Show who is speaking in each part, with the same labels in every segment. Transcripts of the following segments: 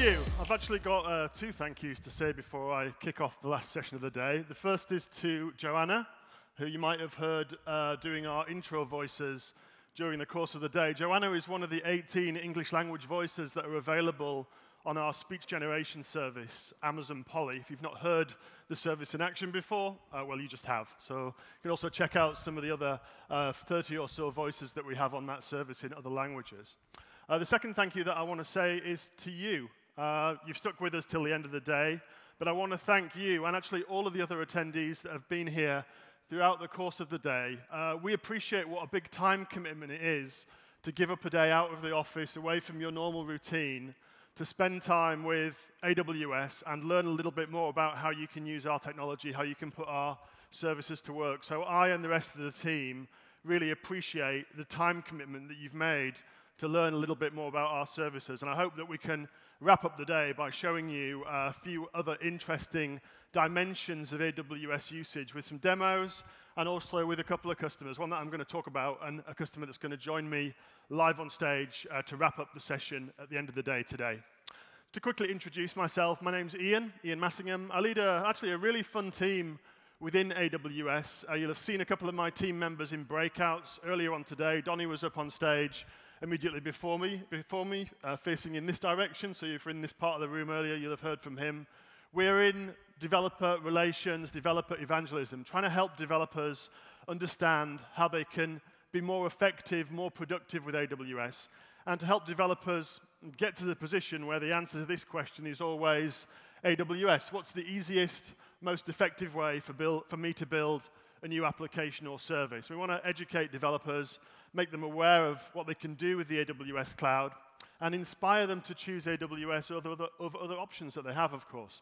Speaker 1: you. I've actually got two thank yous to say before I kick off the last session of the day. The first is to Joanna, who you might have heard doing our intro voices during the course of the day. Joanna is one of the 18 English language voices that are available on our speech generation service, Amazon Polly. If you've not heard the service in action before, well, you just have. So you can also check out some of the other 30 or so voices that we have on that service in other languages. The second thank you that I want to say is to you. You've stuck with us till the end of the day, but I want to thank you and actually all of the other attendees that have been here throughout the course of the day. We appreciate what a big time commitment it is to give up a day out of the office, away from your normal routine, to spend time with AWS and learn a little bit more about how you can use our technology, how you can put our services to work. So I and the rest of the team really appreciate the time commitment that you've made to learn a little bit more about our services. And I hope that we can wrap up the day by showing you a few other interesting dimensions of AWS usage with some demos and also with a couple of customers, one that I'm going to talk about and a customer that's going to join me live on stage to wrap up the session at the end of the day today. To quickly introduce myself, my name's Ian Massingham. I lead actually a really fun team within AWS. You'll have seen a couple of my team members in breakouts earlier on today. Donnie was up on stage immediately before me, facing in this direction. So if you're in this part of the room earlier, you'll have heard from him. We're in developer relations, developer evangelism, trying to help developers understand how they can be more effective, more productive with AWS, and to help developers get to the position where the answer to this question is always AWS. What's the easiest, most effective way for me to build a new application or service? We want to educate developers, make them aware of what they can do with the AWS cloud, and inspire them to choose AWS over other options that they have, of course.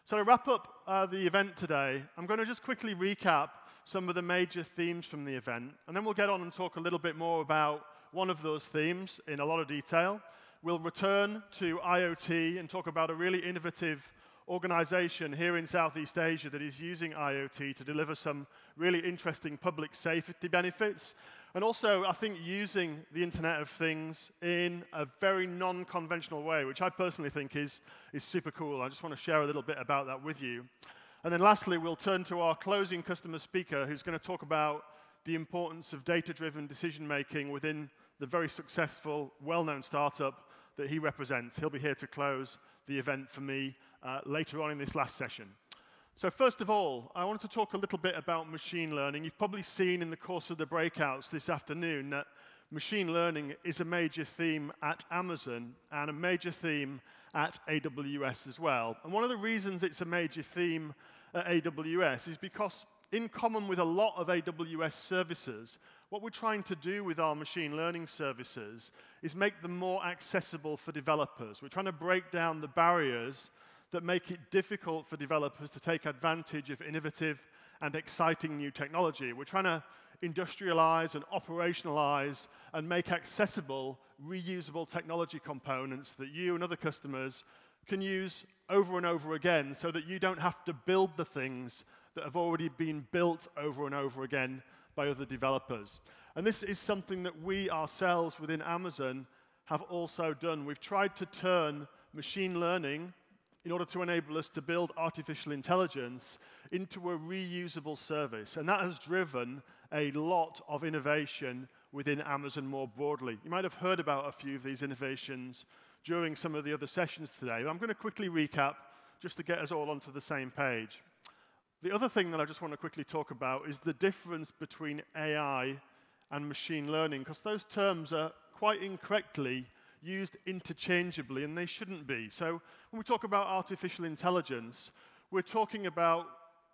Speaker 1: So to wrap up the event today, I'm going to just quickly recap some of the major themes from the event, and then we'll get on and talk a little bit more about one of those themes in a lot of detail. We'll return to IoT and talk about a really innovative organization here in Southeast Asia that is using IoT to deliver some really interesting public safety benefits. And also, I think, using the Internet of Things in a very non-conventional way, which I personally think is super cool. I just want to share a little bit about that with you. And then lastly, we'll turn to our closing customer speaker, who's going to talk about the importance of data-driven decision-making within the very successful, well-known startup that he represents. He'll be here to close the event for me later on in this last session. So first of all, I wanted to talk a little bit about machine learning. You've probably seen in the course of the breakouts this afternoon that machine learning is a major theme at Amazon and a major theme at AWS as well. And one of the reasons it's a major theme at AWS is because, in common with a lot of AWS services, what we're trying to do with our machine learning services is make them more accessible for developers. We're trying to break down the barriers that make it difficult for developers to take advantage of innovative and exciting new technology. We're trying to industrialize and operationalize and make accessible, reusable technology components that you and other customers can use over and over again so that you don't have to build the things that have already been built over and over again by other developers. And this is something that we ourselves within Amazon have also done. We've tried to turn machine learning in order to enable us to build artificial intelligence into a reusable service. And that has driven a lot of innovation within Amazon more broadly. You might have heard about a few of these innovations during some of the other sessions today. But I'm going to quickly recap just to get us all onto the same page. The other thing that I just want to quickly talk about is the difference between AI and machine learning, because those terms are quite incorrectly used interchangeably, and they shouldn't be. So when we talk about artificial intelligence, we're talking about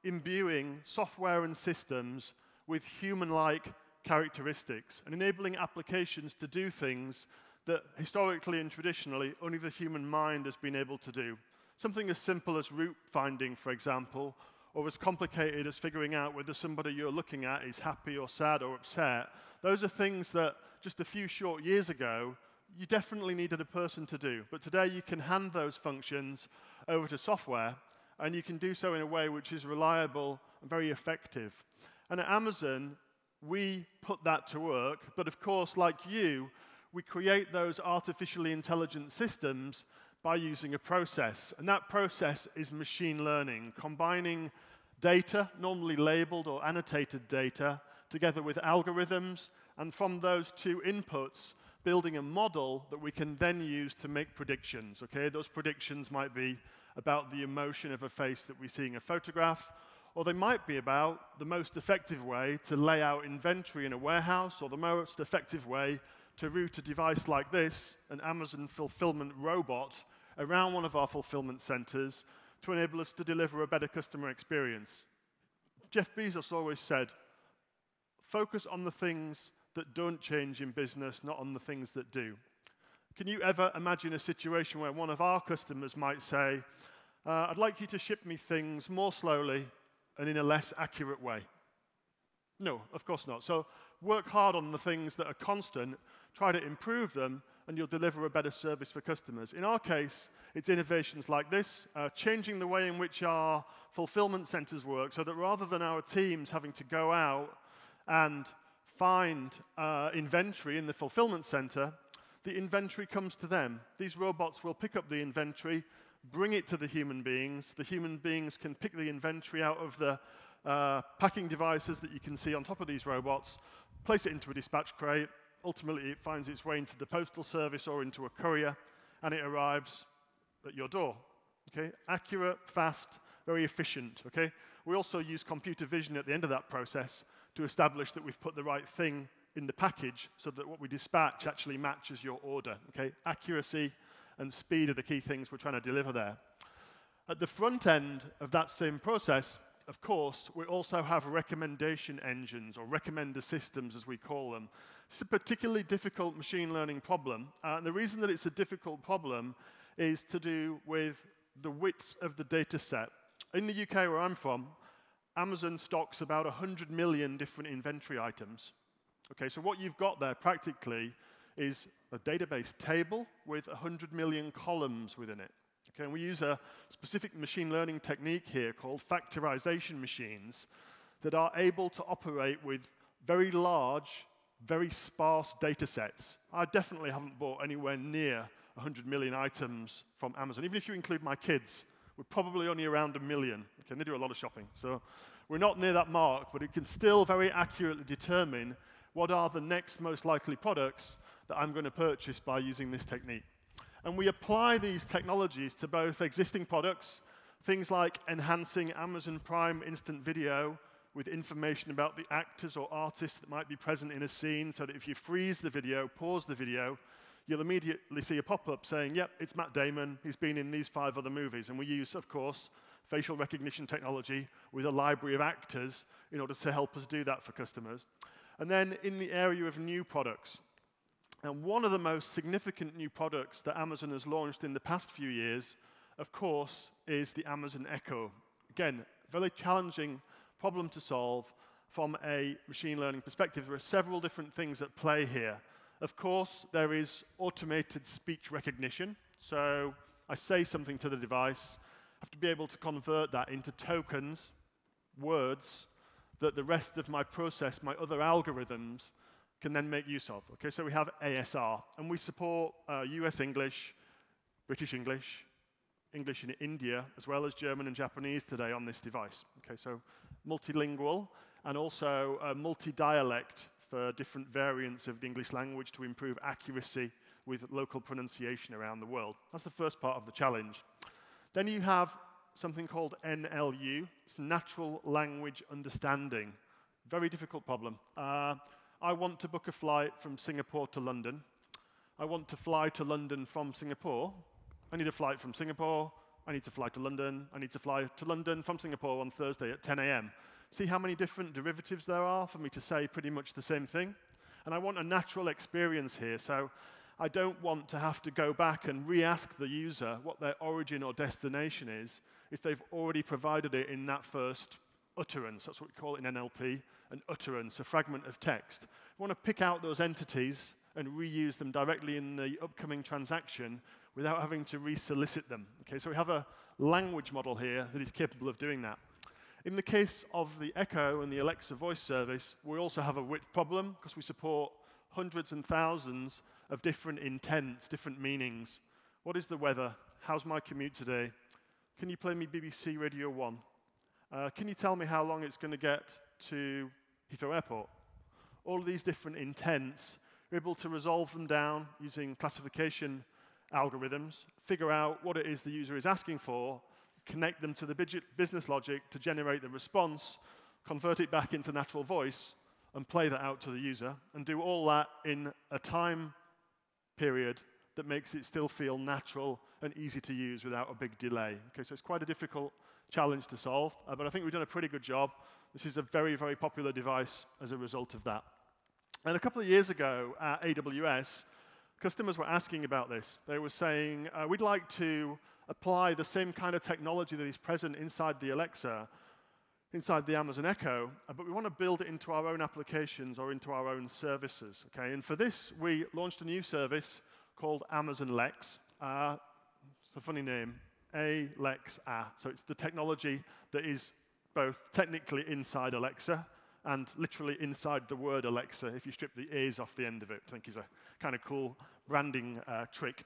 Speaker 1: imbuing software and systems with human-like characteristics and enabling applications to do things that historically and traditionally only the human mind has been able to do. Something as simple as route finding, for example, or as complicated as figuring out whether somebody you're looking at is happy or sad or upset. Those are things that just a few short years ago you definitely needed a person to do. But today you can hand those functions over to software, and you can do so in a way which is reliable and very effective. And at Amazon, we put that to work. But of course, like you, we create those artificially intelligent systems by using a process. And that process is machine learning, combining data, normally labeled or annotated data, together with algorithms, and from those two inputs, building a model that we can then use to make predictions, okay? Those predictions might be about the emotion of a face that we see in a photograph, or they might be about the most effective way to lay out inventory in a warehouse, or the most effective way to route a device like this, an Amazon fulfillment robot, around one of our fulfillment centers to enable us to deliver a better customer experience. Jeff Bezos always said, focus on the things that don't change in business, not on the things that do. Can you ever imagine a situation where one of our customers might say, I'd like you to ship me things more slowly and in a less accurate way? No, of course not. So work hard on the things that are constant, try to improve them, and you'll deliver a better service for customers. In our case, it's innovations like this, changing the way in which our fulfillment centers work so that rather than our teams having to go out and find inventory in the fulfillment center, the inventory comes to them. These robots will pick up the inventory, bring it to the human beings. The human beings can pick the inventory out of the packing devices that you can see on top of these robots, place it into a dispatch crate. Ultimately, it finds its way into the postal service or into a courier, and it arrives at your door. Okay? Accurate, fast, very efficient. Okay? We also use computer vision at the end of that process to establish that we've put the right thing in the package so that what we dispatch actually matches your order. Okay? Accuracy and speed are the key things we're trying to deliver there. At the front end of that same process, of course, we also have recommendation engines, or recommender systems as we call them. It's a particularly difficult machine learning problem. And the reason that it's a difficult problem is to do with the width of the data set. In the UK, where I'm from, Amazon stocks about 100 million different inventory items. Okay, so what you've got there practically is a database table with 100 million columns within it. Okay, and we use a specific machine learning technique here called factorization machines that are able to operate with very large, very sparse data sets. I definitely haven't bought anywhere near 100 million items from Amazon. Even if you include my kids, we're probably only around 1 million. Okay, and they do a lot of shopping. So we're not near that mark, but it can still very accurately determine what are the next most likely products that I'm going to purchase by using this technique. And we apply these technologies to both existing products, things like enhancing Amazon Prime Instant Video with information about the actors or artists that might be present in a scene, so that if you freeze the video, pause the video, you'll immediately see a pop-up saying, yep, it's Matt Damon, he's been in these 5 other movies. And we use, of course, facial recognition technology with a library of actors in order to help us do that for customers. And then in the area of new products, and one of the most significant new products that Amazon has launched in the past few years, of course, is the Amazon Echo. Again, very challenging problem to solve from a machine learning perspective. There are several different things at play here. Of course, there is automated speech recognition. So I say something to the device, I have to be able to convert that into tokens, words, that the rest of my process, my other algorithms, can then make use of. Okay, so we have ASR, and we support US English, British English, English in India, as well as German and Japanese today on this device. Okay, so multilingual, and also multi-dialect for different variants of the English language to improve accuracy with local pronunciation around the world. That's the first part of the challenge. Then you have something called NLU, it's natural language understanding. Very difficult problem. I want to book a flight from Singapore to London. I want to fly to London from Singapore. I need a flight from Singapore. I need to fly to London. I need to fly to London from Singapore on Thursday at 10 a.m. See how many different derivatives there are for me to say pretty much the same thing? And I want a natural experience here, so I don't want to have to go back and re-ask the user what their origin or destination is if they've already provided it in that first utterance. That's what we call it in NLP, an utterance, a fragment of text. We want to pick out those entities and reuse them directly in the upcoming transaction without having to re-solicit them. Okay, so we have a language model here that is capable of doing that. In the case of the Echo and the Alexa voice service, we also have a width problem because we support hundreds and thousands of different intents, different meanings. What is the weather? how's my commute today? Can you play me BBC Radio 1? Can you tell me how long it's going to get to Heathrow Airport? All of these different intents, we're able to resolve them down using classification algorithms, figure out what it is the user is asking for, connect them to the business logic to generate the response, convert it back into natural voice, and play that out to the user, and do all that in a time period that makes it still feel natural and easy to use without a big delay. Okay, so it's quite a difficult challenge to solve, but I think we've done a pretty good job. This is a very, very popular device as a result of that. And a couple of years ago at AWS, customers were asking about this. They were saying, we'd like to apply the same kind of technology that is present inside the Alexa, inside the Amazon Echo, but we want to build it into our own applications or into our own services. Okay? And for this, we launched a new service called Amazon Lex. It's a funny name, A-Lex-A. So it's the technology that is both technically inside Alexa and literally inside the word Alexa, if you strip the ears off the end of it. I think is a kind of cool branding trick.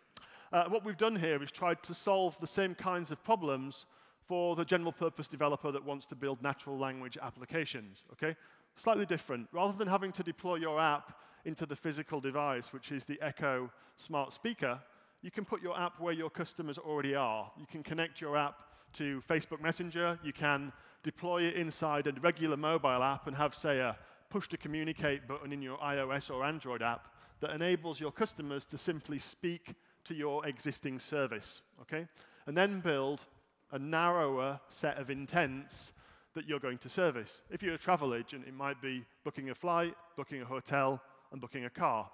Speaker 1: What we've done here is tried to solve the same kinds of problems for the general purpose developer that wants to build natural language applications, okay? Slightly different. Rather than having to deploy your app into the physical device, which is the Echo smart speaker, you can put your app where your customers already are. You can connect your app to Facebook Messenger. You can deploy it inside a regular mobile app and have, say, a push-to-communicate button in your iOS or Android app that enables your customers to simply speak to your existing service, okay? And then build a narrower set of intents that you're going to service. If you're a travel agent, it might be booking a flight, booking a hotel, and booking a car.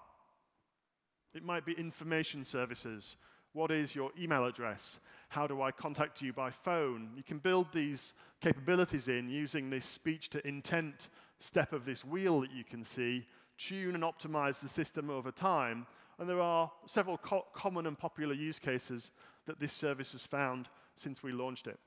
Speaker 1: It might be information services. What is your email address? How do I contact you by phone? You can build these capabilities in using this speech to intent step of this wheel that you can see, tune and optimize the system over time. And there are several common and popular use cases that this service has found since we launched it.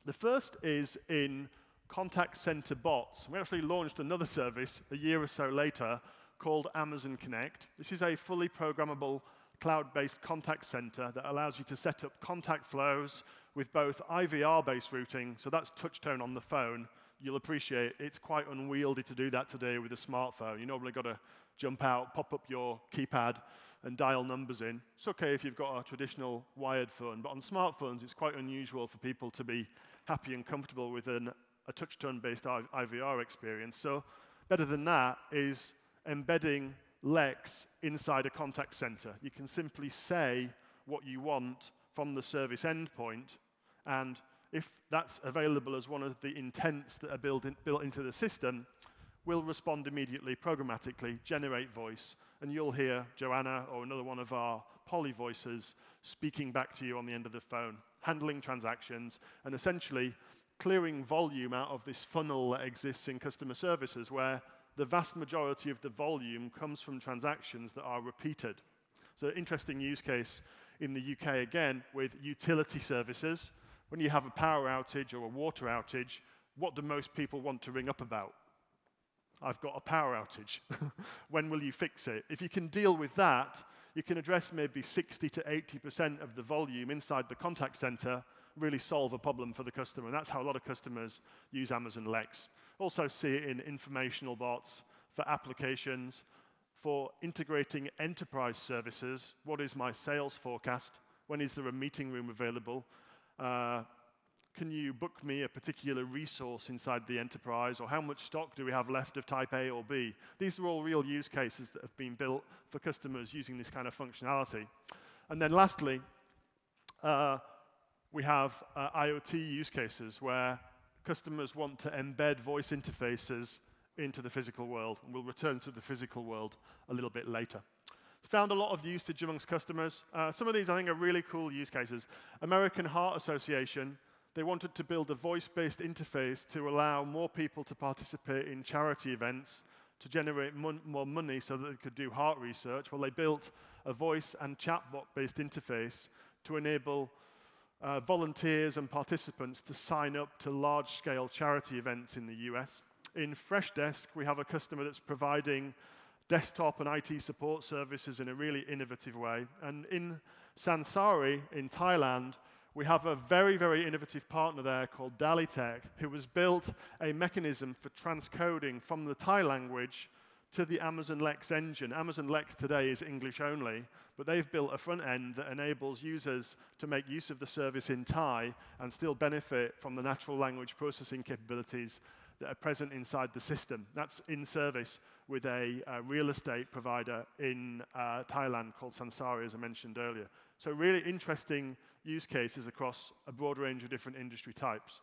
Speaker 1: The first is in contact center bots. We actually launched another service a year or so later called Amazon Connect. This is a fully programmable cloud-based contact center that allows you to set up contact flows with both IVR-based routing, so that's touch tone on the phone. You'll appreciate it's quite unwieldy to do that today with a smartphone. You normally got to jump out, pop up your keypad, and dial numbers in. It's okay if you've got a traditional wired phone, but on smartphones, it's quite unusual for people to be happy and comfortable with a touch tone-based IVR experience. So better than that is embedding Lex inside a contact center. You can simply say what you want from the service endpoint, and if that's available as one of the intents that are built into the system, we'll respond immediately, programmatically, generate voice, and you'll hear Joanna or another one of our poly voices speaking back to you on the end of the phone, handling transactions, and essentially clearing volume out of this funnel that exists in customer services where the vast majority of the volume comes from transactions that are repeated. So interesting use case in the UK again with utility services. When you have a power outage or a water outage, what do most people want to ring up about? I've got a power outage. When will you fix it? If you can deal with that, you can address maybe 60 to 80% of the volume inside the contact center, really solve a problem for the customer. And that's how a lot of customers use Amazon Lex. Also see it in informational bots for applications, for integrating enterprise services. What is my sales forecast? When is there a meeting room available? Can you book me a particular resource inside the enterprise? Or how much stock do we have left of type A or B? These are all real use cases that have been built for customers using this kind of functionality. And then lastly, we have IoT use cases where customers want to embed voice interfaces into the physical world. And we'll return to the physical world a little bit later. Found a lot of usage amongst customers. Some of these, I think, are really cool use cases. American Heart Association, they wanted to build a voice-based interface to allow more people to participate in charity events to generate more money so that they could do heart research. Well, they built a voice and chatbot-based interface to enable volunteers and participants to sign up to large-scale charity events in the US. In Freshdesk, we have a customer that's providing desktop and IT support services in a really innovative way. And in Sansari in Thailand, we have a very, very innovative partner there called Dalitech, who has built a mechanism for transcoding from the Thai language to the Amazon Lex engine. Amazon Lex today is English only, but they've built a front end that enables users to make use of the service in Thai and still benefit from the natural language processing capabilities that are present inside the system. That's in service with a real estate provider in Thailand called Sansari, as I mentioned earlier. So really interesting use cases across a broad range of different industry types.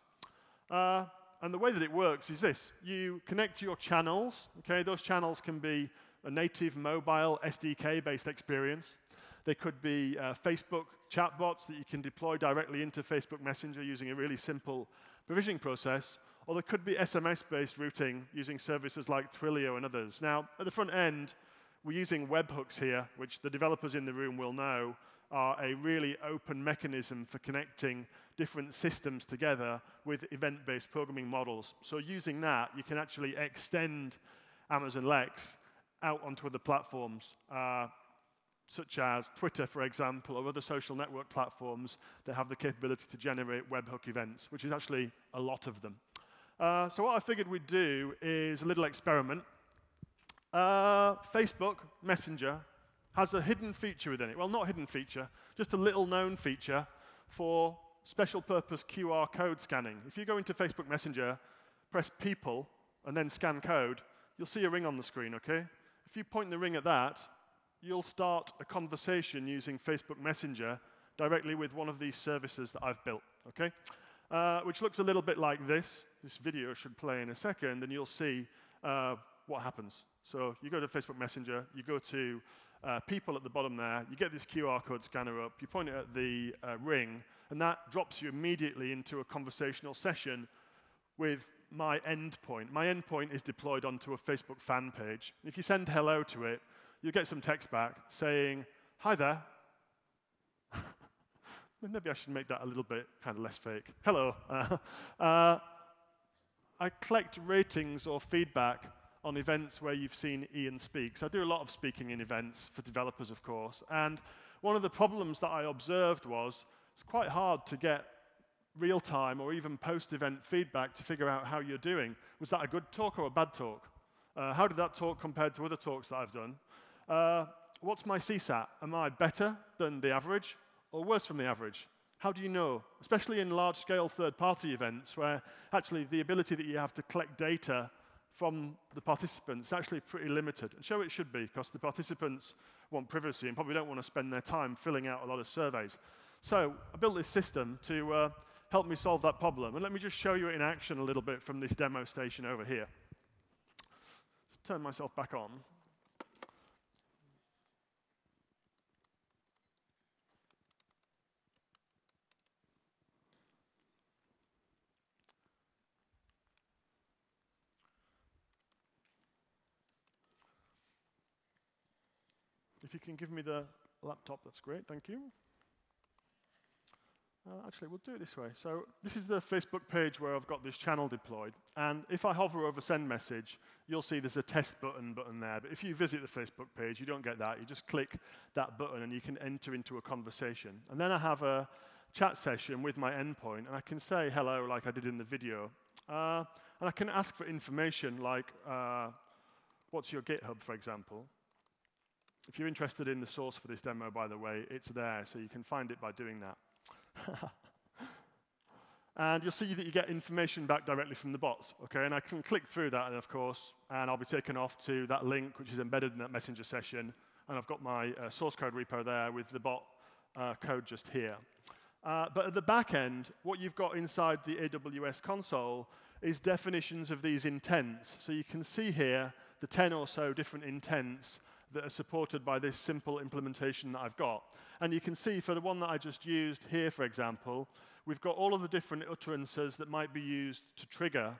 Speaker 1: And the way that it works is this. You connect your channels. Okay? Those channels can be a native mobile SDK-based experience. They could be Facebook chatbots that you can deploy directly into Facebook Messenger using a really simple provisioning process. Or there could be SMS-based routing using services like Twilio and others. Now, at the front end, we're using webhooks here, which the developers in the room will know are a really open mechanism for connecting different systems together with event-based programming models. So using that, you can actually extend Amazon Lex out onto other platforms, such as Twitter, for example, or other social network platforms that have the capability to generate webhook events, which is actually a lot of them. So what I figured we'd do is a little experiment. Facebook Messenger has a hidden feature within it. Well, not a hidden feature, just a little known feature for special purpose QR code scanning. If you go into Facebook Messenger, press people, and then scan code, you'll see a ring on the screen, okay? If you point the ring at that, you'll start a conversation using Facebook Messenger directly with one of these services that I've built, okay? Which looks a little bit like this. This video should play in a second, and you'll see what happens. So you go to Facebook Messenger, you go to people at the bottom there, you get this QR code scanner up, you point it at the ring, and that drops you immediately into a conversational session with my endpoint. My endpoint is deployed onto a Facebook fan page. If you send hello to it, you'll get some text back saying, hi there. Maybe I should make that a little bit kind of less fake. Hello. I collect ratings or feedback on events where you've seen Ian speak. So I do a lot of speaking in events for developers, of course. And one of the problems that I observed was it's quite hard to get real-time or even post-event feedback to figure out how you're doing. Was that a good talk or a bad talk? How did that talk compare to other talks that I've done? What's my CSAT? Am I better than the average or worse from the average? How do you know? Especially in large-scale third-party events where actually the ability that you have to collect data from the participants is actually pretty limited. And so it should be, because the participants want privacy and probably don't want to spend their time filling out a lot of surveys. So I built this system to help me solve that problem. And let me just show you it in action a little bit from this demo station over here. Let's turn myself back on. If you can give me the laptop, that's great, thank you. Actually, we'll do it this way. So this is the Facebook page where I've got this channel deployed. And if I hover over send message, you'll see there's a test button there. But if you visit the Facebook page, you don't get that. You just click that button and you can enter into a conversation. And then I have a chat session with my endpoint, and I can say hello like I did in the video. And I can ask for information like, what's your GitHub, for example. If you're interested in the source for this demo, by the way, it's there, so you can find it by doing that. And you'll see that you get information back directly from the bot, okay? And I can click through that, and of course, and I'll be taken off to that link, which is embedded in that messenger session, and I've got my source code repo there with the bot code just here. But at the back end, what you've got inside the AWS console is definitions of these intents. So you can see here the 10 or so different intents that are supported by this simple implementation that I've got. And you can see for the one that I just used here, for example, we've got all of the different utterances that might be used to trigger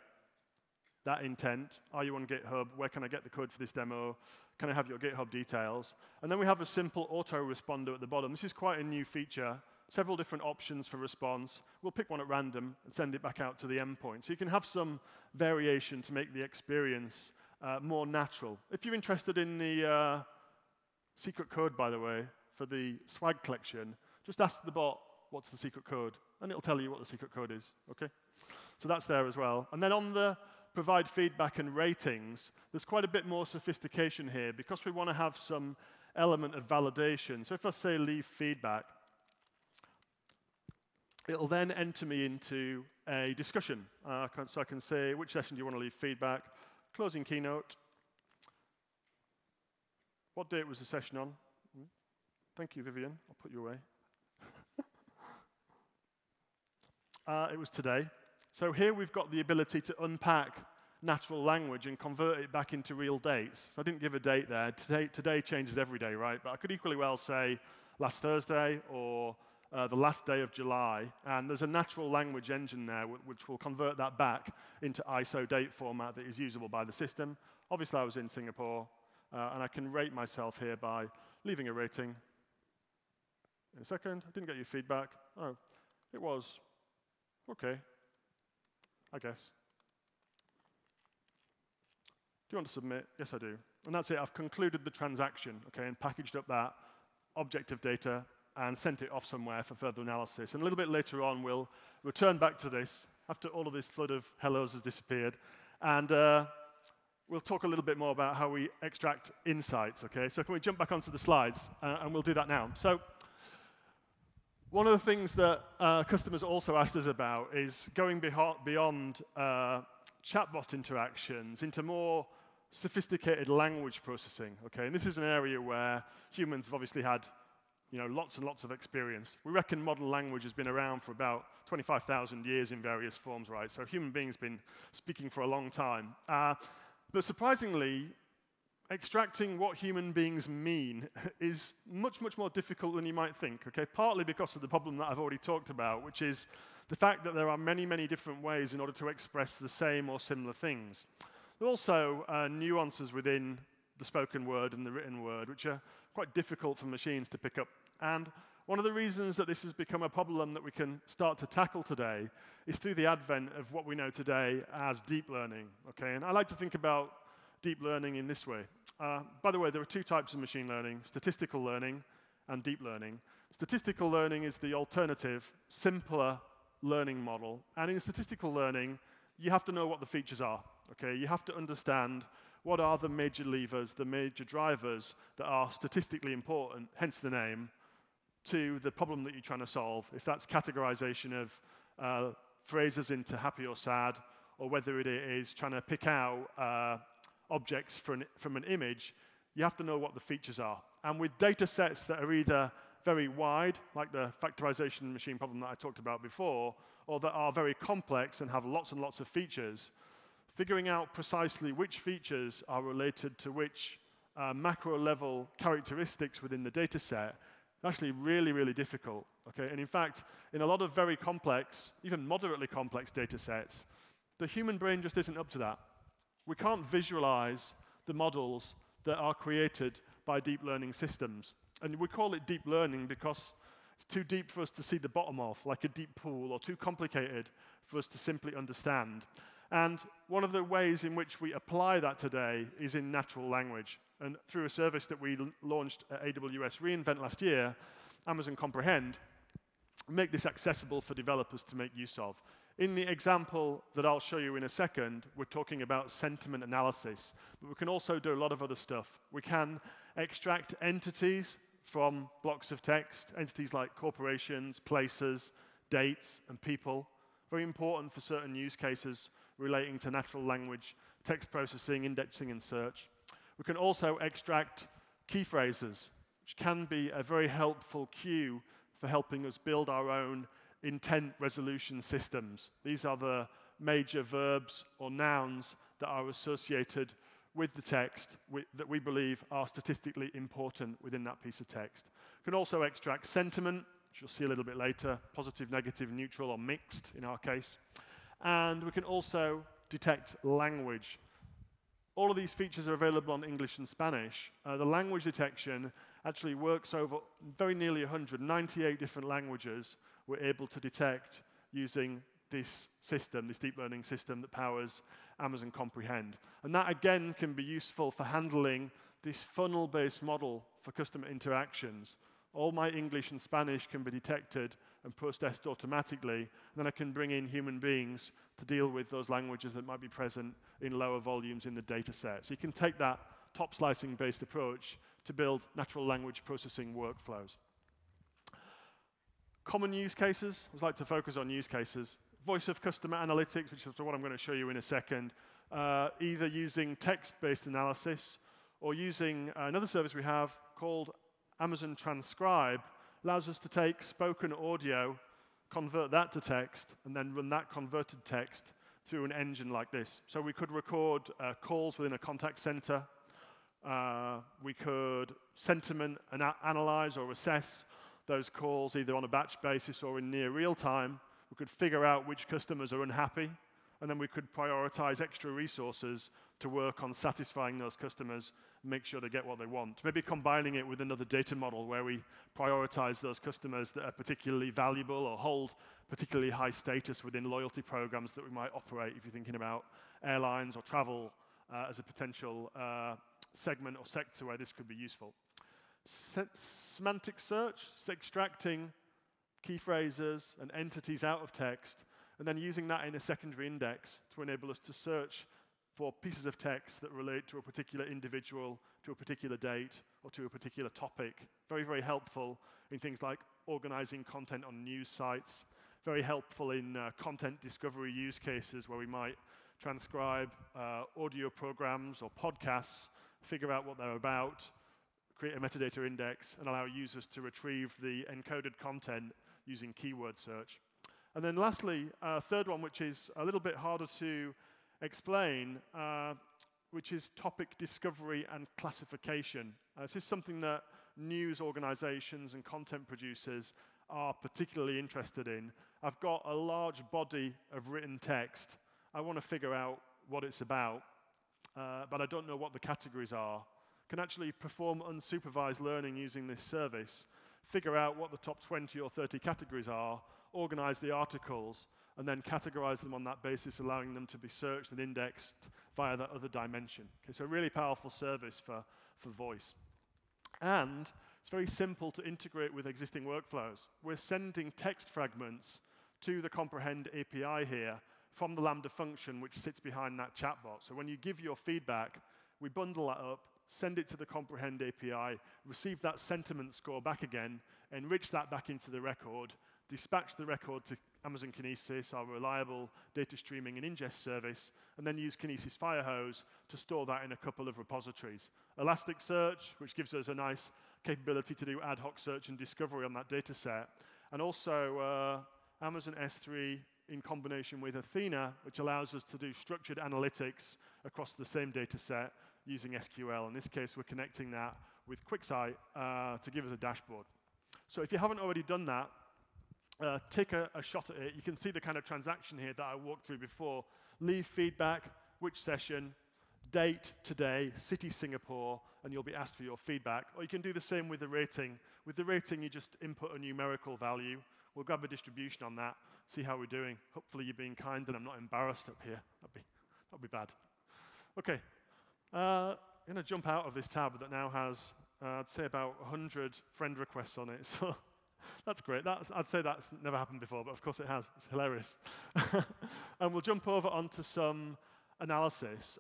Speaker 1: that intent. Are you on GitHub? Where can I get the code for this demo? Can I have your GitHub details? And then we have a simple autoresponder at the bottom. This is quite a new feature. Several different options for response. We'll pick one at random and send it back out to the endpoint. So you can have some variation to make the experience more natural. If you're interested in the secret code, by the way, for the swag collection, just ask the bot, what's the secret code? And it'll tell you what the secret code is, okay? So that's there as well. And then on the provide feedback and ratings, there's quite a bit more sophistication here because we want to have some element of validation. So if I say leave feedback, it'll then enter me into a discussion. So I can say, which session do you want to leave feedback? Closing Keynote. What date was the session on? Thank you, Vivian. I'll put you away. It was today. So here we've got the ability to unpack natural language and convert it back into real dates. So I didn't give a date there. Today changes every day, right? But I could equally well say last Thursday or the last day of July. And there's a natural language engine there which will convert that back into ISO date format that is usable by the system. Obviously, I was in Singapore, and I can rate myself here by leaving a rating. In a second, I didn't get your feedback. Oh, it was okay, I guess. Do you want to submit? Yes, I do. And that's it. I've concluded the transaction, okay, and packaged up that object of data and sent it off somewhere for further analysis. And a little bit later on, we'll return back to this after all of this flood of hellos has disappeared. And we'll talk a little bit more about how we extract insights, okay? So can we jump back onto the slides? And we'll do that now. So one of the things that customers also asked us about is going beyond chatbot interactions into more sophisticated language processing, okay? And this is an area where humans have obviously had lots and lots of experience. We reckon modern language has been around for about 25,000 years in various forms, right? So human beings have been speaking for a long time. But surprisingly, extracting what human beings mean is much, much more difficult than you might think, okay? Partly because of the problem that I've already talked about, which is the fact that there are many, many different ways in order to express the same or similar things. There are also nuances within the spoken word and the written word, which are quite difficult for machines to pick up. And one of the reasons that this has become a problem that we can start to tackle today is through the advent of what we know today as deep learning, okay? And I like to think about deep learning in this way. By the way, there are two types of machine learning, statistical learning and deep learning. Statistical learning is the alternative, simpler learning model. And in statistical learning, you have to know what the features are, okay? You have to understand what are the major levers, the major drivers that are statistically important, hence the name, to the problem that you're trying to solve. If that's categorization of phrases into happy or sad, or whether it is trying to pick out objects from an image, you have to know what the features are. And with data sets that are either very wide, like the factorization machine problem that I talked about before, or that are very complex and have lots and lots of features, figuring out precisely which features are related to which macro-level characteristics within the data set is actually really, really difficult. Okay? And in fact, in a lot of very complex, even moderately complex data sets, the human brain just isn't up to that. We can't visualize the models that are created by deep learning systems. And we call it deep learning because it's too deep for us to see the bottom of, like a deep pool, or too complicated for us to simply understand. And one of the ways in which we apply that today is in natural language. And through a service that we launched at AWS reInvent last year, Amazon Comprehend, make this accessible for developers to make use of. In the example that I'll show you in a second, we're talking about sentiment analysis, but we can also do a lot of other stuff. We can extract entities from blocks of text, entities like corporations, places, dates, and people. Very important for certain use cases relating to natural language, text processing, indexing, and search. We can also extract key phrases, which can be a very helpful cue for helping us build our own intent resolution systems. These are the major verbs or nouns that are associated with the text that we believe are statistically important within that piece of text. We can also extract sentiment, which you'll see a little bit later, positive, negative, neutral, or mixed in our case. And we can also detect language. All of these features are available on English and Spanish. The language detection actually works over very nearly 198 different languages we're able to detect using this system, this deep learning system that powers Amazon Comprehend. And that, again, can be useful for handling this funnel-based model for customer interactions. All my English and Spanish can be detected and processed automatically, and then I can bring in human beings to deal with those languages that might be present in lower volumes in the data set. So you can take that top slicing-based approach to build natural language processing workflows. Common use cases, I'd like to focus on use cases. Voice of customer analytics, which is what I'm going to show you in a second, either using text-based analysis or using another service we have called Amazon Transcribe, allows us to take spoken audio, convert that to text, and then run that converted text through an engine like this. So we could record calls within a contact center. We could sentiment and analyze or assess those calls either on a batch basis or in near real time. We could figure out which customers are unhappy, and then we could prioritize extra resources to work on satisfying those customers and make sure they get what they want. Maybe combining it with another data model where we prioritize those customers that are particularly valuable or hold particularly high status within loyalty programs that we might operate if you're thinking about airlines or travel as a potential segment or sector where this could be useful. Semantic search, extracting key phrases and entities out of text, and then using that in a secondary index to enable us to search for pieces of text that relate to a particular individual, to a particular date, or to a particular topic. Very, very helpful in things like organizing content on news sites. Very helpful in content discovery use cases where we might transcribe audio programs or podcasts, figure out what they're about, create a metadata index, and allow users to retrieve the encoded content using keyword search. And then lastly, third one, which is a little bit harder to explain, which is topic discovery and classification. This is something that news organizations and content producers are particularly interested in. I've got a large body of written text. I want to figure out what it's about, but I don't know what the categories are. Can actually perform unsupervised learning using this service, figure out what the top 20 or 30 categories are, organize the articles, and then categorize them on that basis, allowing them to be searched and indexed via that other dimension. Okay, so a really powerful service for voice. And it's very simple to integrate with existing workflows. We're sending text fragments to the Comprehend API here from the Lambda function, which sits behind that chatbot. So when you give your feedback, we bundle that up, send it to the Comprehend API, receive that sentiment score back again, enrich that back into the record, dispatch the record to Amazon Kinesis, our reliable data streaming and ingest service, and then use Kinesis Firehose to store that in a couple of repositories. Elasticsearch, which gives us a nice capability to do ad hoc search and discovery on that data set, and also Amazon S3 in combination with Athena, which allows us to do structured analytics across the same data set using SQL. In this case, we're connecting that with QuickSight to give us a dashboard. So if you haven't already done that, take a shot at it. You can see the kind of transaction here that I walked through before. Leave feedback, which session, date, today, city, Singapore, and you'll be asked for your feedback. Or you can do the same with the rating. With the rating, you just input a numerical value. We'll grab a distribution on that, see how we're doing. Hopefully you're being kind and I'm not embarrassed up here. That'd be bad. Okay. I'm going to jump out of this tab that now has, I'd say, about 100 friend requests on it. So that's great. I'd say that's never happened before, but of course it has. It's hilarious. And we'll jump over onto some analysis.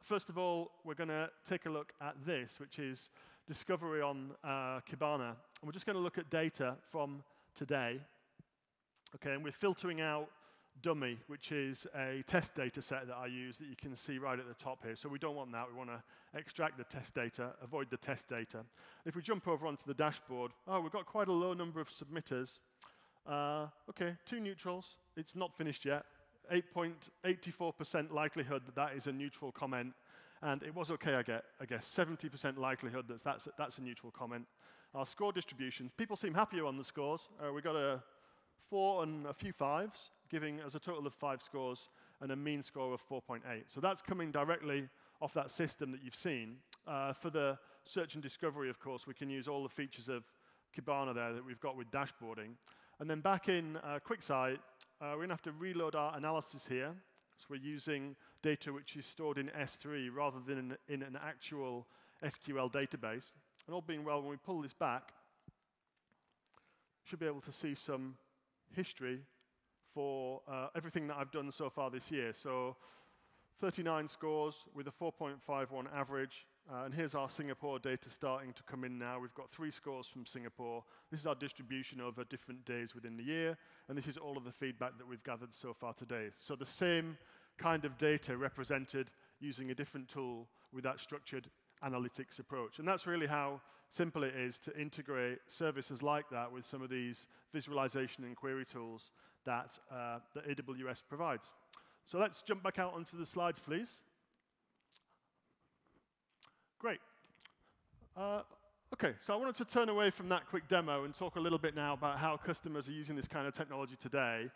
Speaker 1: First of all, we're going to take a look at this, which is discovery on Kibana. And we're just going to look at data from today. Okay, and we're filtering out dummy, which is a test data set that I use that you can see right at the top here. So we don't want that. We want to extract the test data, avoid the test data. If we jump over onto the dashboard, we've got quite a low number of submitters. Okay, 2 neutrals. It's not finished yet. 8.84% likelihood that that is a neutral comment. And it was okay, I guess. 70% likelihood that that's a neutral comment. Our score distribution, people seem happier on the scores. We got a 4 and a few 5s, giving us a total of 5 scores and a mean score of 4.8. So that's coming directly off that system that you've seen. For the search and discovery, of course, we can use all the features of Kibana there that we've got with dashboarding. And then back in QuickSight, we're going to have to reload our analysis here. So we're using data which is stored in S3 rather than in an actual SQL database. And all being well, when we pull this back, should be able to see some history for everything that I've done so far this year. So 39 scores with a 4.51 average. And here's our Singapore data starting to come in now. We've got 3 scores from Singapore. This is our distribution over different days within the year. And this is all of the feedback that we've gathered so far today. So the same kind of data represented using a different tool with that structured analytics approach. And that's really how simple it is to integrate services like that with some of these visualization and query tools that AWS provides. So let's jump back out onto the slides, please. Great. OK, so I wanted to turn away from that quick demo and talk a little bit now about how customers are using this kind of technology today.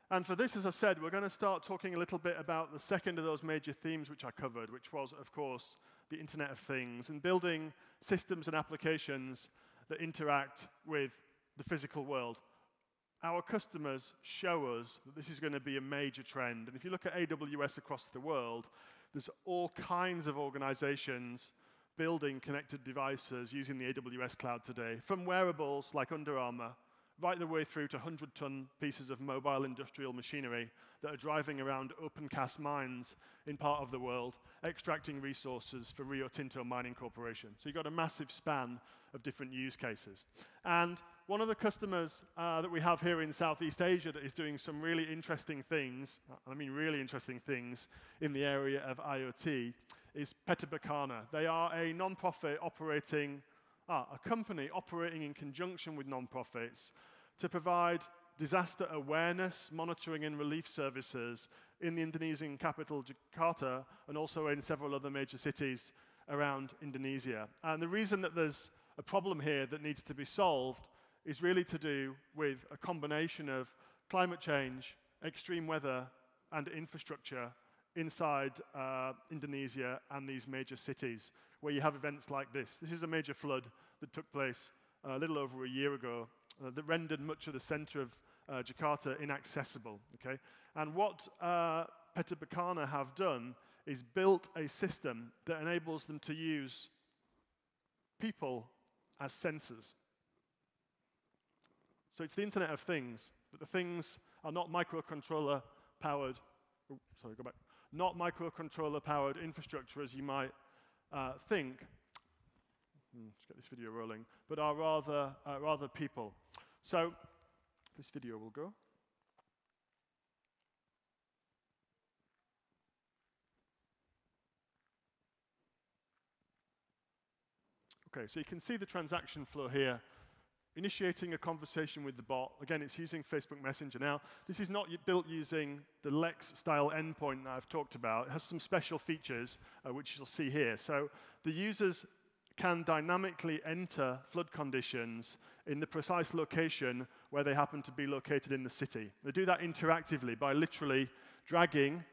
Speaker 1: And for this, as I said, we're going to start talking a little bit about the second of those major themes which I covered, which was, of course, the Internet of Things and building systems and applications that interact with the physical world. Our customers show us that this is going to be a major trend. And if you look at AWS across the world, there's all kinds of organizations building connected devices using the AWS cloud today, from wearables like Under Armour, right the way through to 100-ton pieces of mobile industrial machinery that are driving around open-cast mines in part of the world, extracting resources for Rio Tinto Mining Corporation. So you've got a massive span of different use cases. And one of the customers that we have here in Southeast Asia that is doing some really interesting things, I mean really interesting things, in the area of IoT is Petibakana. They are a non-profit operating a company operating in conjunction with non-profits to provide disaster awareness, monitoring and relief services in the Indonesian capital, Jakarta, and also in several other major cities around Indonesia. And the reason that there's a problem here that needs to be solved is really to do with a combination of climate change, extreme weather, and infrastructure inside Indonesia and these major cities, where you have events like this. This is a major flood that took place a little over a year ago that rendered much of the center of Jakarta inaccessible. Okay? And what Petibakana have done is built a system that enables them to use people as sensors. So it's the Internet of Things, but the things are not microcontroller-powered. Not microcontroller-powered infrastructure as you might think. Let's get this video rolling. But are rather people. So this video will go. OK, so you can see the transaction flow here. Initiating a conversation with the bot. Again, it's using Facebook Messenger. Now, this is not built using the Lex-style endpoint that I've talked about. It has some special features, which you'll see here. So the users can dynamically enter flood conditions in the precise location where they happen to be located in the city. They do that interactively by literally dragging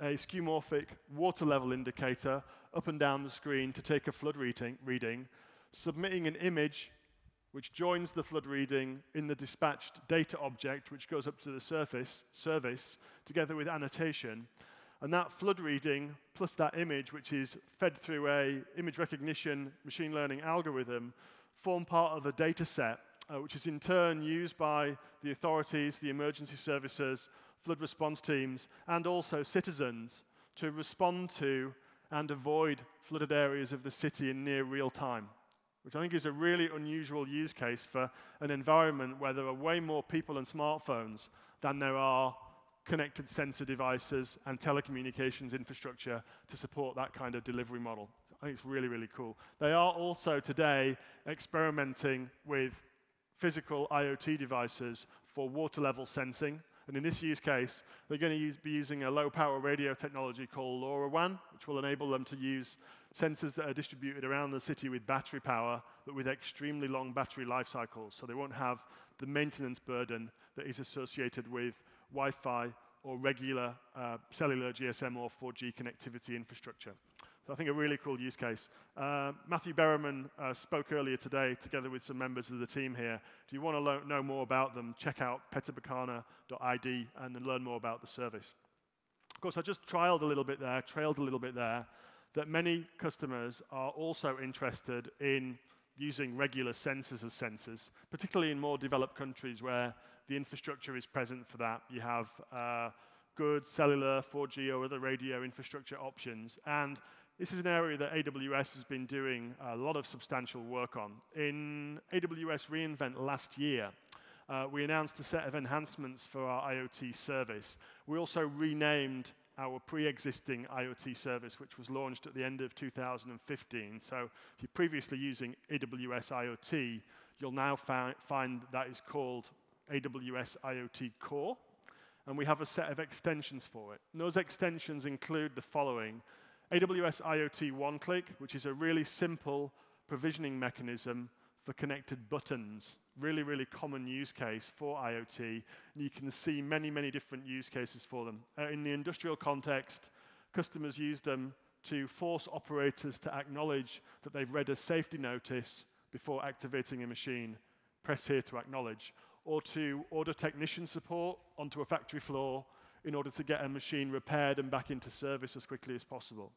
Speaker 1: a skeuomorphic water level indicator up and down the screen to take a flood reading, submitting an image which joins the flood reading in the dispatched data object, which goes up to the service, together with annotation. And that flood reading, plus that image, which is fed through a image recognition machine learning algorithm, form part of a data set, which is in turn used by the authorities, the emergency services, flood response teams, and also citizens to respond to and avoid flooded areas of the city in near real time, which I think is a really unusual use case for an environment where there are way more people and smartphones than there are connected sensor devices and telecommunications infrastructure to support that kind of delivery model. I think it's really, really cool. They are also today experimenting with physical IoT devices for water level sensing. And in this use case, they're going to be using a low-power radio technology called LoRaWAN, which will enable them to use sensors that are distributed around the city with battery power, but with extremely long battery life cycles. So they won't have the maintenance burden that is associated with Wi-Fi or regular cellular GSM or 4G connectivity infrastructure. So I think a really cool use case. Matthew Berriman spoke earlier today together with some members of the team here. If you want to know more about them, check out petibakana.id and then learn more about the service. Of course, I just trailed a little bit there, that many customers are also interested in using regular sensors as sensors, particularly in more developed countries where the infrastructure is present for that. You have good cellular, 4G or other radio infrastructure options. And this is an area that AWS has been doing a lot of substantial work on. In AWS reInvent last year, we announced a set of enhancements for our IoT service. We also renamed our pre-existing IoT service, which was launched at the end of 2015. So if you're previously using AWS IoT, you'll now find that is called AWS IoT Core. And we have a set of extensions for it. And those extensions include the following: AWS IoT One-Click, which is a really simple provisioning mechanism for connected buttons. Really, really common use case for IoT. And you can see many, many different use cases for them. In the industrial context, customers use them to force operators to acknowledge that they've read a safety notice before activating a machine. Press here to acknowledge. Or to order technician support onto a factory floor in order to get a machine repaired and back into service as quickly as possible.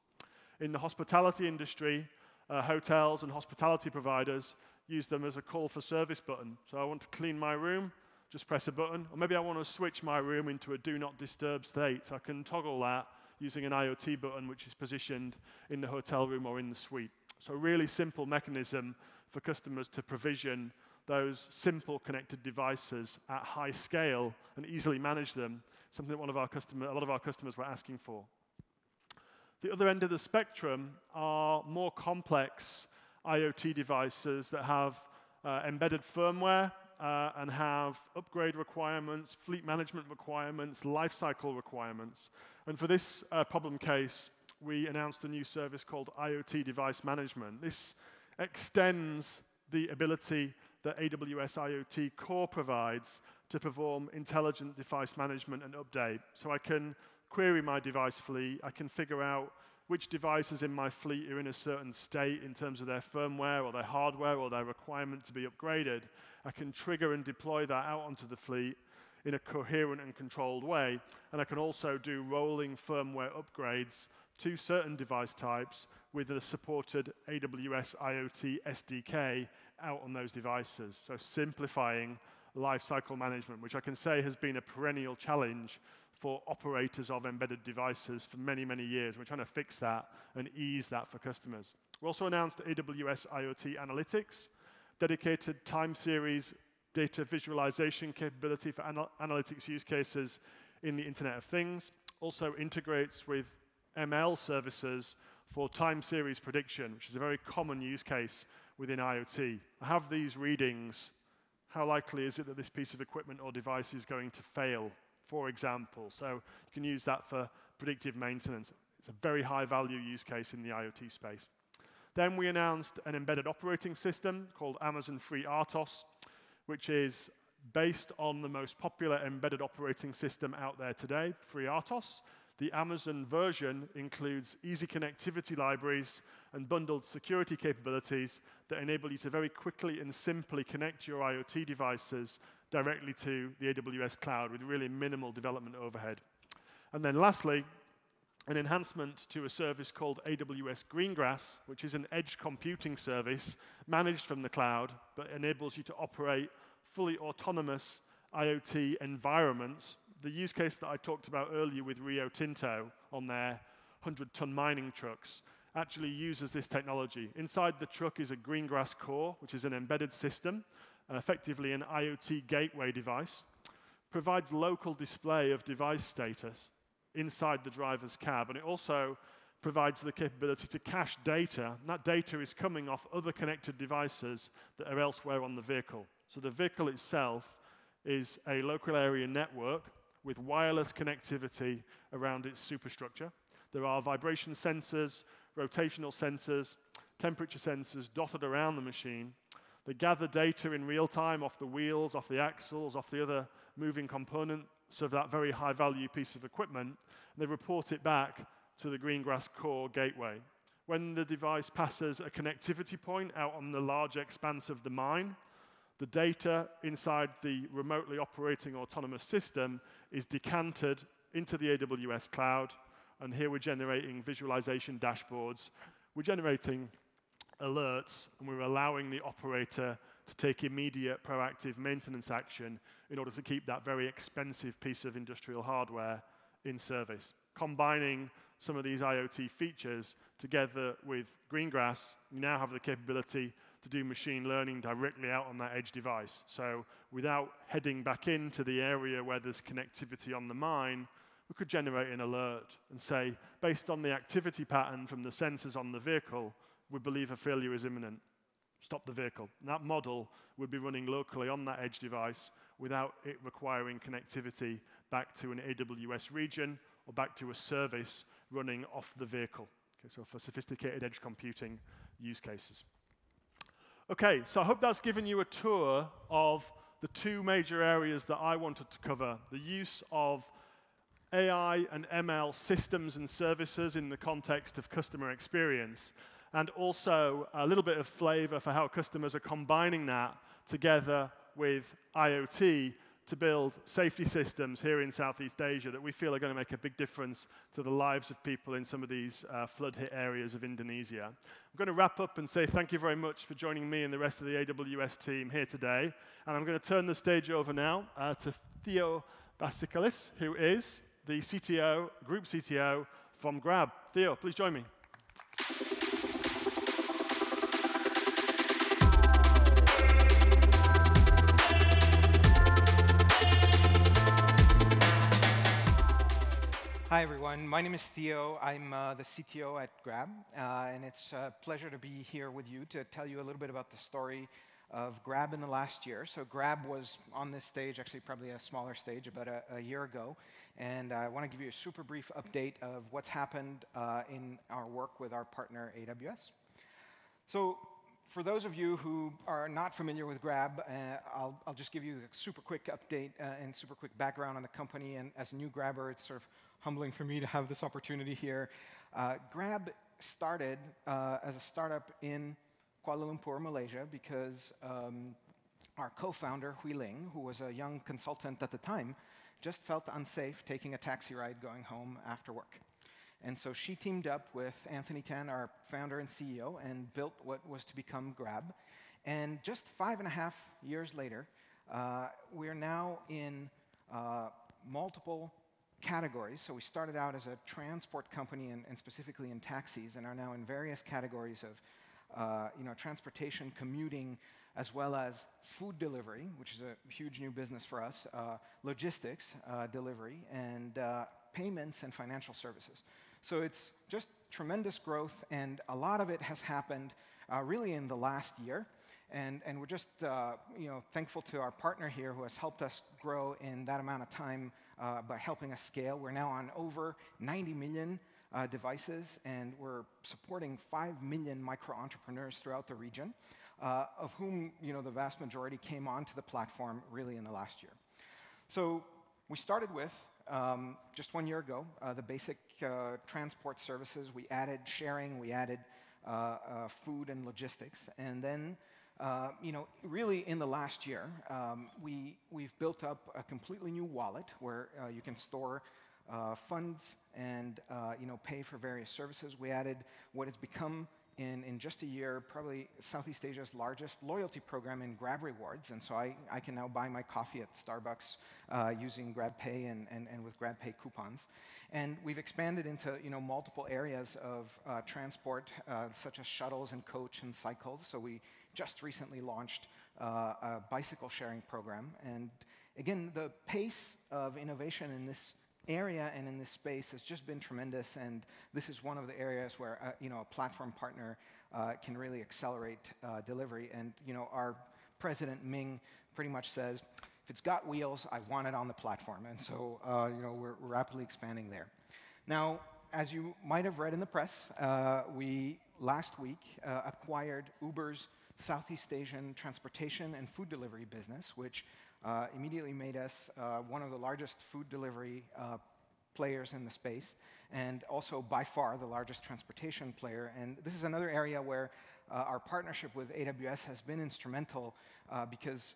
Speaker 1: In the hospitality industry, hotels and hospitality providers use them as a call for service button. So I want to clean my room, just press a button. Or maybe I want to switch my room into a do not disturb state. So I can toggle that using an IoT button which is positioned in the hotel room or in the suite. So a really simple mechanism for customers to provision those simple connected devices at high scale and easily manage them, something that a lot of our customers were asking for. The other end of the spectrum are more complex IoT devices that have embedded firmware and have upgrade requirements, fleet management requirements, lifecycle requirements. And for this problem case, we announced a new service called IoT Device Management. This extends the ability that AWS IoT Core provides to perform intelligent device management and update. So I can query my device fleet, I can figure out which devices in my fleet are in a certain state in terms of their firmware or their hardware or their requirement to be upgraded. I can trigger and deploy that out onto the fleet in a coherent and controlled way. And I can also do rolling firmware upgrades to certain device types with a supported AWS IoT SDK out on those devices. So simplifying lifecycle management, which I can say has been a perennial challenge for operators of embedded devices for many, many years. We're trying to fix that and ease that for customers. We also announced AWS IoT Analytics, dedicated time series data visualization capability for analytics use cases in the Internet of Things. Also integrates with ML services for time series prediction, which is a very common use case within IoT. I have these readings. How likely is it that this piece of equipment or device is going to fail, for example? So you can use that for predictive maintenance. It's a very high value use case in the IoT space. Then we announced an embedded operating system called Amazon FreeRTOS, which is based on the most popular embedded operating system out there today, FreeRTOS. The Amazon version includes easy connectivity libraries and bundled security capabilities that enable you to very quickly and simply connect your IoT devices directly to the AWS cloud with really minimal development overhead. And then lastly, an enhancement to a service called AWS Greengrass, which is an edge computing service managed from the cloud, but enables you to operate fully autonomous IoT environments. The use case that I talked about earlier with Rio Tinto on their 100-ton mining trucks actually uses this technology. Inside the truck is a Greengrass core, which is an embedded system, effectively an IoT gateway device, provides local display of device status inside the driver's cab, and it also provides the capability to cache data, and that data is coming off other connected devices that are elsewhere on the vehicle. So the vehicle itself is a local area network with wireless connectivity around its superstructure. There are vibration sensors, rotational sensors, temperature sensors dotted around the machine. They gather data in real time off the wheels, off the axles, off the other moving components of that very high-value piece of equipment. And they report it back to the Greengrass core gateway. When the device passes a connectivity point out on the large expanse of the mine, the data inside the remotely operating autonomous system is decanted into the AWS cloud, and here we're generating visualization dashboards. We're generating alerts, and we were allowing the operator to take immediate proactive maintenance action in order to keep that very expensive piece of industrial hardware in service. Combining some of these IoT features together with Greengrass, we now have the capability to do machine learning directly out on that edge device. So without heading back into the area where there's connectivity on the mine, we could generate an alert and say, based on the activity pattern from the sensors on the vehicle, we believe a failure is imminent. Stop the vehicle. And that model would be running locally on that edge device without it requiring connectivity back to an AWS region or back to a service running off the vehicle. Okay, so for sophisticated edge computing use cases. Okay, so I hope that's given you a tour of the two major areas that I wanted to cover: the use of AI and ML systems and services in the context of customer experience, and also a little bit of flavor for how customers are combining that together with IoT to build safety systems here in Southeast Asia that we feel are going to make a big difference to the lives of people in some of these flood-hit areas of Indonesia. I'm going to wrap up and say thank you very much for joining me and the rest of the AWS team here today. And I'm going to turn the stage over now to Theo Vassilakis, who is the CTO, Group CTO from Grab. Theo, please join me.
Speaker 2: Hi, everyone. My name is Theo. I'm the CTO at Grab, and it's a pleasure to be here with you to tell you a little bit about the story of Grab in the last year. So Grab was on this stage, actually probably a smaller stage, about a year ago, and I want to give you a super brief update of what's happened in our work with our partner, AWS. So for those of you who are not familiar with Grab, I'll just give you a super quick update and super quick background on the company. And as a new Grabber, it's sort of humbling for me to have this opportunity here. Grab started as a startup in Kuala Lumpur, Malaysia, because our co-founder, Hui Ling, who was a young consultant at the time, just felt unsafe taking a taxi ride going home after work. And so she teamed up with Anthony Tan, our founder and CEO, and built what was to become Grab. And just 5.5 years later, we're now in multiple categories. So we started out as a transport company and specifically in taxis, and are now in various categories of transportation, commuting, as well as food delivery, which is a huge new business for us, logistics delivery, and payments and financial services. So it's just tremendous growth, and a lot of it has happened really in the last year. And we're just thankful to our partner here who has helped us grow in that amount of time by helping us scale. We're now on over 90 million devices, and we're supporting 5 million micro-entrepreneurs throughout the region, of whom the vast majority came onto the platform really in the last year. So we started with, just 1 year ago, the basic transport services. We added sharing, we added food and logistics, and then really in the last year, we've built up a completely new wallet where you can store funds and pay for various services. We added what has become, in just a year, probably Southeast Asia's largest loyalty program in Grab Rewards. And so I can now buy my coffee at Starbucks using GrabPay and with GrabPay coupons. And we've expanded into multiple areas of transport, such as shuttles and coach and cycles. So we just recently launched a bicycle sharing program. And again, the pace of innovation in this area and in this space has just been tremendous, and this is one of the areas where a platform partner can really accelerate delivery. And our president Ming pretty much says, if it's got wheels, I want it on the platform. And so we're rapidly expanding there. Now, as you might have read in the press, we last week acquired Uber's Southeast Asian transportation and food delivery business, which immediately made us one of the largest food delivery players in the space, and also by far the largest transportation player. And this is another area where our partnership with AWS has been instrumental because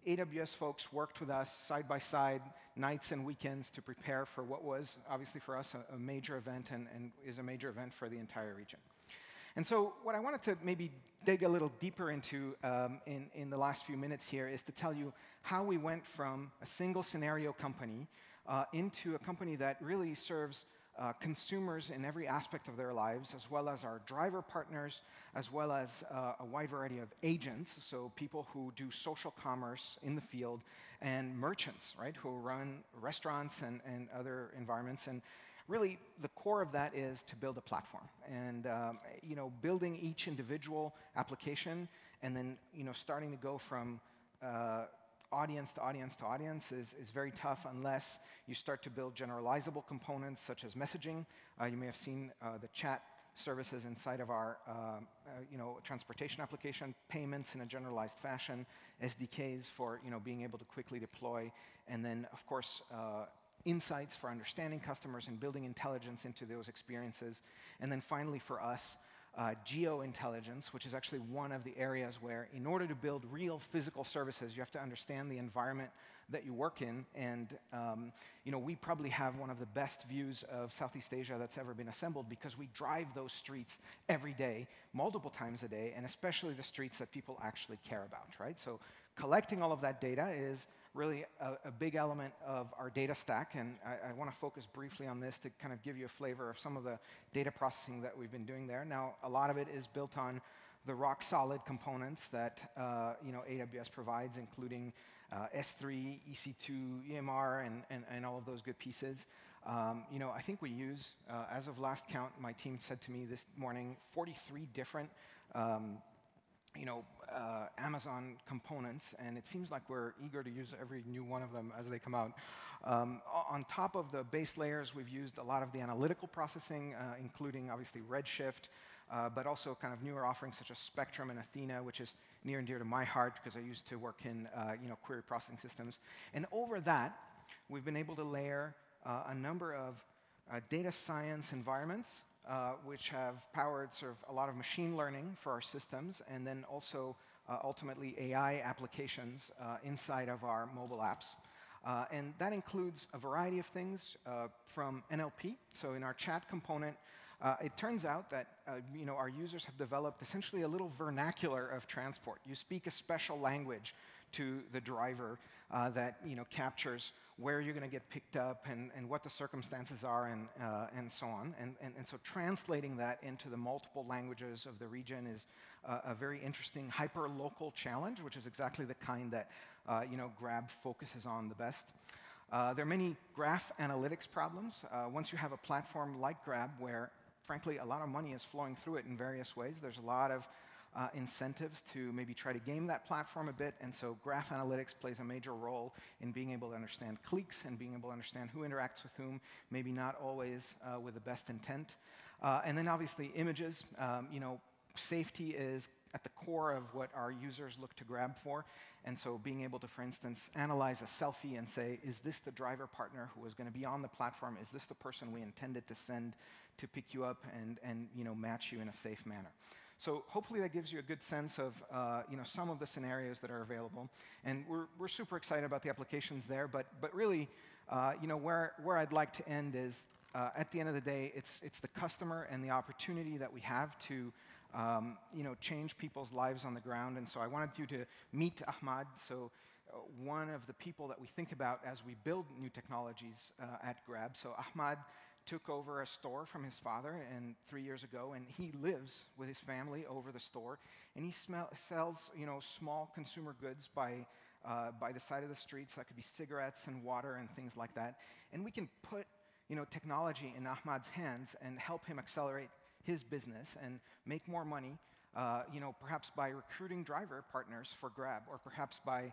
Speaker 2: AWS folks worked with us side by side, nights and weekends, to prepare for what was, obviously for us, a major event and is a major event for the entire region. And so what I wanted to maybe dig a little deeper into in the last few minutes here is to tell you how we went from a single scenario company into a company that really serves consumers in every aspect of their lives, as well as our driver partners, as well as a wide variety of agents, so people who do social commerce in the field, and merchants, right, who run restaurants and other environments. And really, the core of that is to build a platform. And building each individual application and then starting to go from audience to audience to audience is very tough unless you start to build generalizable components such as messaging. You may have seen the chat services inside of our transportation application, payments in a generalized fashion, SDKs for being able to quickly deploy, and then of course insights for understanding customers and building intelligence into those experiences. And then finally for us, geo-intelligence, which is actually one of the areas where, in order to build real physical services, you have to understand the environment that you work in. And we probably have one of the best views of Southeast Asia that's ever been assembled because we drive those streets every day, multiple times a day, and especially the streets that people actually care about, right? So collecting all of that data is really a big element of our data stack, and I want to focus briefly on this to kind of give you a flavor of some of the data processing that we've been doing there. Now, a lot of it is built on the rock-solid components that AWS provides, including S3, EC2, EMR, and all of those good pieces. I think we use, as of last count, my team said to me this morning, 43 different Amazon components, and it seems like we're eager to use every new one of them as they come out. On top of the base layers, we've used a lot of the analytical processing, including obviously Redshift, but also kind of newer offerings such as Spectrum and Athena, which is near and dear to my heart because I used to work in query processing systems. And over that, we've been able to layer a number of data science environments, which have powered sort of a lot of machine learning for our systems, and then also ultimately AI applications inside of our mobile apps. And that includes a variety of things from NLP. So in our chat component, it turns out that our users have developed essentially a little vernacular of transport. You speak a special language to the driver that captures where you're going to get picked up and what the circumstances are and so on. And so translating that into the multiple languages of the region is a very interesting hyper-local challenge, which is exactly the kind that Grab focuses on the best. There are many graph analytics problems. Once you have a platform like Grab, where frankly a lot of money is flowing through it in various ways, there's a lot of incentives to maybe try to game that platform a bit, and so graph analytics plays a major role in being able to understand cliques and being able to understand who interacts with whom, maybe not always with the best intent. And then obviously images. Safety is at the core of what our users look to Grab for, and so being able to, for instance, analyze a selfie and say, is this the driver partner who is going to be on the platform? Is this the person we intended to send to pick you up and match you in a safe manner? So hopefully that gives you a good sense of some of the scenarios that are available, and we're super excited about the applications there. But really, where I'd like to end is at the end of the day, it's the customer and the opportunity that we have to change people's lives on the ground. And so I wanted you to meet Ahmad. So one of the people that we think about as we build new technologies at Grab. So Ahmad took over a store from his father 3 years ago, and he lives with his family over the store, and he sells small consumer goods by the side of the streets. So that could be cigarettes and water and things like that. And we can put technology in Ahmad's hands and help him accelerate his business and make more money, perhaps by recruiting driver partners for Grab, or perhaps by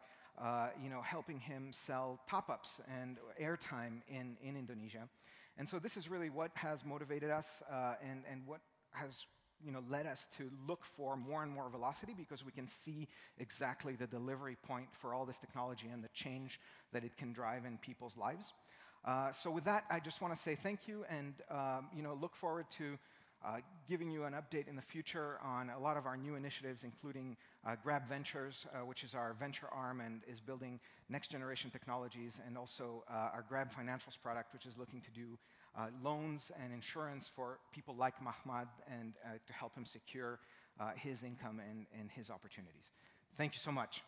Speaker 2: helping him sell top-ups and airtime in Indonesia. And so this is really what has motivated us and what has led us to look for more and more velocity, because we can see exactly the delivery point for all this technology and the change that it can drive in people's lives. So with that, I just want to say thank you and look forward to giving you an update in the future on a lot of our new initiatives, including Grab Ventures, which is our venture arm and is building next-generation technologies, and also our Grab Financials product, which is looking to do loans and insurance for people like Mahmoud and to help him secure his income and his opportunities. Thank you so much.